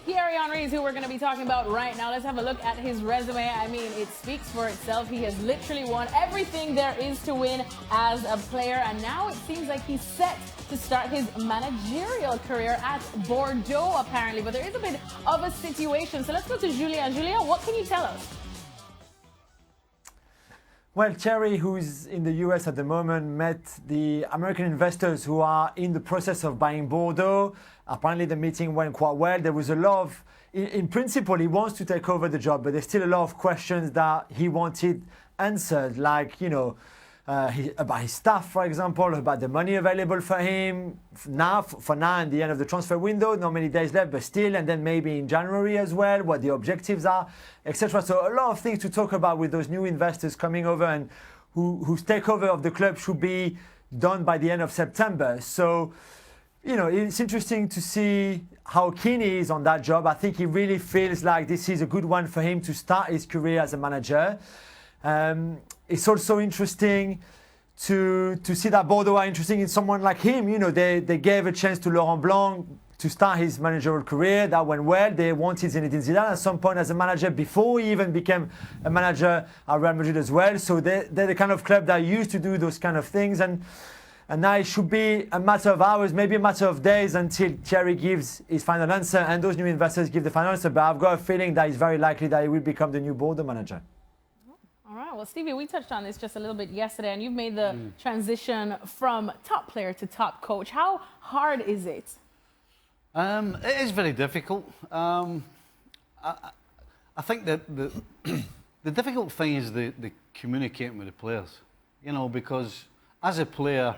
Thierry Henry is who we're going to be talking about right now. Let's have a look at his resume. I mean, it speaks for itself. He has literally won everything there is to win as a player, and now it seems like he's set to start his managerial career at Bordeaux, apparently. But there is a bit of a situation. So let's go to Julien. Julien, what can you tell us? Well, Thierry, who's in the US at the moment, met the American investors who are in the process of buying Bordeaux. Apparently, the meeting went quite well. There was a lot of, in principle, he wants to take over the job, but there's still a lot of questions that he wanted answered, like, you know, about his staff, for example, about the money available for him for now and the end of the transfer window, not many days left, but still, and then maybe in January as well, what the objectives are, etc. So a lot of things to talk about with those new investors coming over and whose takeover of the club should be done by the end of September. So, you know, it's interesting to see how keen he is on that job. I think he really feels like this is a good one for him to start his career as a manager. It's also interesting to see that Bordeaux are interested in someone like him. You know, they gave a chance to Laurent Blanc to start his managerial career. That went well. They wanted Zinedine Zidane at some point as a manager before he even became a manager at Real Madrid as well. So they're the kind of club that used to do those kind of things. And now it should be a matter of hours, maybe a matter of days until Thierry gives his final answer and those new investors give the final answer. But I've got a feeling that it's very likely that he will become the new Bordeaux manager. All right. Well, Stevie, we touched on this just a little bit yesterday, and you've made the transition from top player to top coach. How hard is it? It is very difficult. I think that the difficult thing is the communicating with the players. You know, because as a player,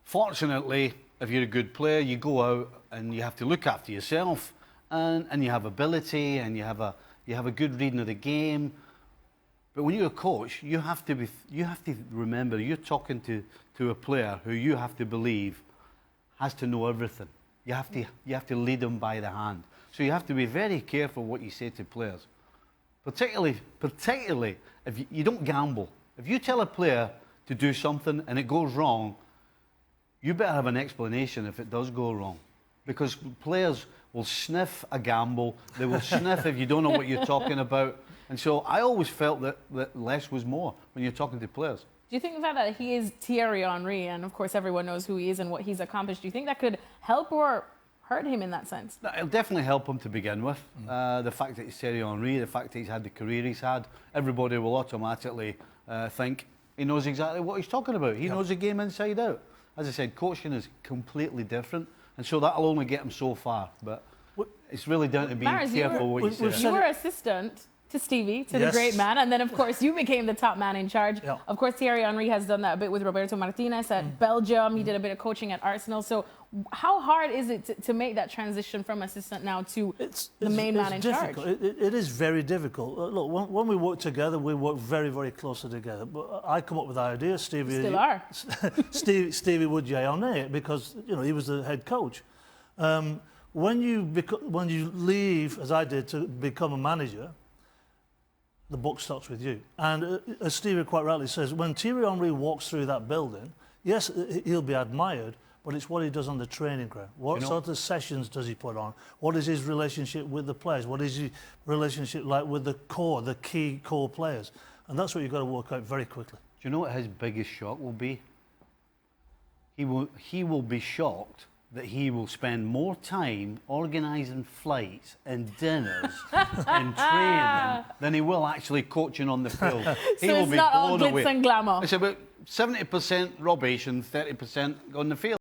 fortunately, if you're a good player, you go out and you have to look after yourself, and you have ability, and you have a good reading of the game. But when you're a coach, you have to remember you're talking to a player who you have to believe has to know everything. You have to lead them by the hand. So you have to be very careful what you say to players, particularly if you don't gamble. If you tell a player to do something and it goes wrong, you better have an explanation if it does go wrong, because players will sniff a gamble. They will sniff if you don't know what you're talking about. And so I always felt that less was more when you're talking to players. Do you think the fact that he is Thierry Henry, and of course everyone knows who he is and what he's accomplished, do you think that could help or hurt him in that sense? It'll definitely help him to begin with. The fact that he's Thierry Henry, the fact that he's had the career he's had, everybody will automatically think he knows exactly what he's talking about. He knows the game inside out. As I said, coaching is completely different, and so that'll only get him so far. But it's really down to being careful what you say. You were assistant to Stevie, to the great man, and then of course you became the top man in charge. Yeah. Of course, Thierry Henry has done that a bit with Roberto Martinez at Belgium. He did a bit of coaching at Arsenal. So how hard is it to make that transition from assistant now to the main man in charge? It is very difficult. Look, when we work together, we work very, very closely together. But I come up with ideas, Stevie. Still are. Stevie would jay on it because you know he was the head coach. When you leave, as I did, to become a manager, the buck stops with you. And as Stevie quite rightly says, when Thierry Henry walks through that building, yes, he'll be admired, but it's what he does on the training ground. What sort of sessions does he put on? What is his relationship with the players? What is his relationship like with the key core players? And that's what you've got to work out very quickly. Do you know what his biggest shock will be? He will be shocked that he will spend more time organising flights and dinners and training than he will actually coaching on the field. He so will it's be not all blown glitz away. and glamour. It's about 70% rubbish and 30% on the field.